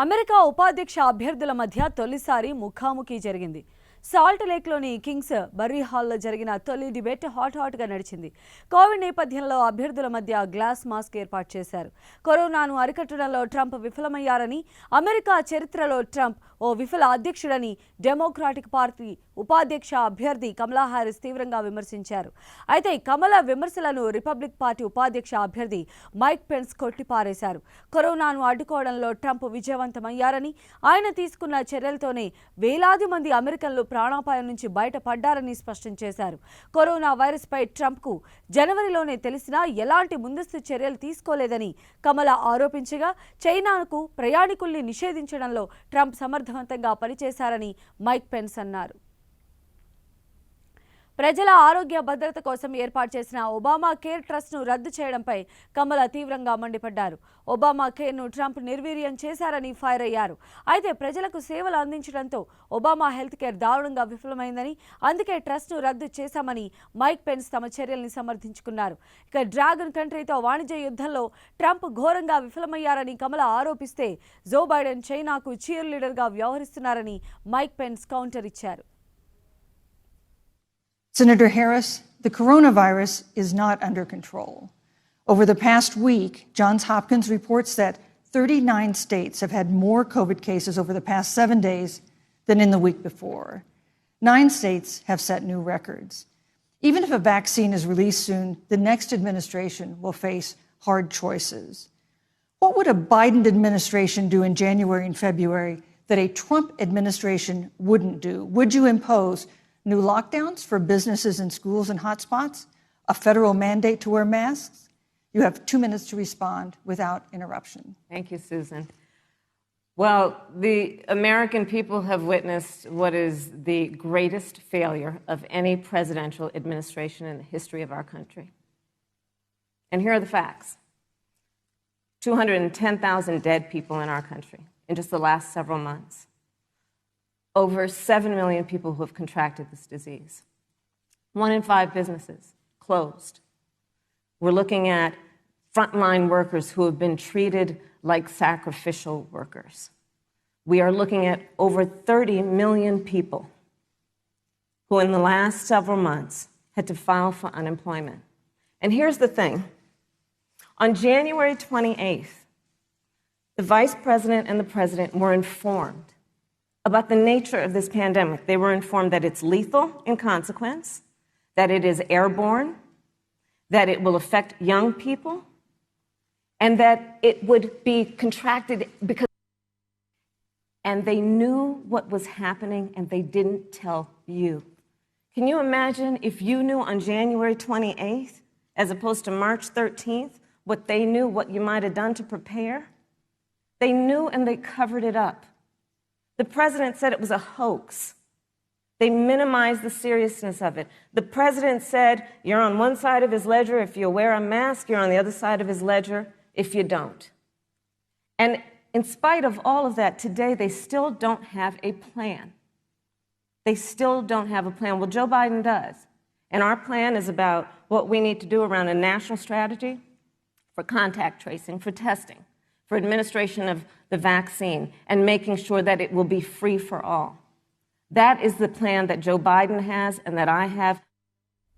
America ఉపాధ్యక్ష అభ్యర్థుల మధ్య తొలిసారి ముఖాముఖి జరిగింది. సాల్ట్ లేక్లోని కింగ్స్ బర్రీ హాల్లో జరిగిన తొలి డిబేట్ హాట్గా నడిచింది. కోవిడ్ నేపథ్యంలో అభ్యర్థుల మధ్య గ్లాస్ మాస్క్ ఏర్పాటు చేశారు. కరోనాను అరికట్టడంలో ట్రంప్ విఫలమయ్యారని, అమెరికా చరిత్రలో ట్రంప్ ఓ విఫల అధ్యక్షుడని డెమోక్రాటిక్ పార్టీ ఉపాధ్యక్ష అభ్యర్థి కమలా హారిస్ తీవ్రంగా విమర్శించారు. అయితే కమలా విమర్శలను రిపబ్లిక్ పార్టీ ఉపాధ్యక్ష అభ్యర్థి మైక్ పెన్స్ కొట్టిపారేశారు. కరోనాను అడ్డుకోవడంలో ట్రంప్ విజయవంతమయ్యారని, ఆయన తీసుకున్న చర్యలతోనే వేలాది మంది అమెరికన్లు ప్రాణాపాయం నుంచి బయటపడ్డారని స్పష్టం చేశారు. కరోనా వైరస్పై ట్రంప్కు జనవరిలోనే తెలిసినా ఎలాంటి ముందస్తు చర్యలు తీసుకోలేదని కమలా ఆరోపించగా, చైనాకు ప్రయాణికుల్ని నిషేధించడంలో ట్రంప్ సమర్థవంతంగా పనిచేశారని మైక్ పెన్స్ అన్నారు. ప్రజల ఆరోగ్య భద్రత కోసం ఏర్పాటు చేసిన ఒబామా కేర్ ట్రస్ట్ను రద్దు చేయడంపై కమలా తీవ్రంగా మండిపడ్డారు. ఒబామా కేర్ను ట్రంప్ నిర్వీర్యం చేశారని ఫైర్ అయ్యారు. అయితే ప్రజలకు సేవలు అందించడంతో ఒబామా హెల్త్ కేర్ దారుణంగా విఫలమైందని, అందుకే ట్రస్ట్ను రద్దు చేశామని మైక్ పెన్స్ తమ చర్యల్ని సమర్థించుకున్నారు. ఇక డ్రాగన్ కంట్రీతో వాణిజ్య యుద్ధంలో ట్రంప్ ఘోరంగా విఫలమయ్యారని కమలా ఆరోపిస్తే, జో బైడెన్ చైనాకు చీర్ లీడర్గా వ్యవహరిస్తున్నారని మైక్ పెన్స్ కౌంటర్ ఇచ్చారు. Senator Harris, the coronavirus is not under control. Over the past week, Johns Hopkins reports that 39 states have had more COVID cases over the past 7 days than in the week before. 9 states have set new records. Even if a vaccine is released soon, the next administration will face hard choices. What would a Biden administration do in January and February that a Trump administration wouldn't do? Would you impose new lockdowns for businesses and schools and hotspots? A federal mandate to wear masks? You have 2 minutes to respond without interruption. Thank you, Susan. Well, the American people have witnessed what is the greatest failure of any presidential administration in the history of our country. And here are the facts. 210,000 dead people in our country in just the last several months. Over 7 million people who have contracted this disease. 1 in 5 businesses closed. We're looking at frontline workers who have been treated like sacrificial workers. We are looking at over 30 million people who in the last several months had to file for unemployment. And here's the thing. On January 28th, the Vice President and the President were informed about the nature of this pandemic. They were informed that it's lethal in consequence, that it is airborne, that it will affect young people, and that it would be contracted because... And they knew what was happening and they didn't tell you. Can you imagine if you knew on January 28th, as opposed to March 13th, what they knew, what you might have done to prepare? They knew and they covered it up. The president said it was a hoax. They minimized the seriousness of it. The president said, you're on one side of his ledger if you wear a mask, you're on the other side of his ledger if you don't. And in spite of all of that, today they still don't have a plan. They still don't have a plan. Well, Joe Biden does. And our plan is about what we need to do around a national strategy for contact tracing, for testing, for administration of the vaccine, and making sure that it will be free for all. That is the plan that Joe Biden has and that I have.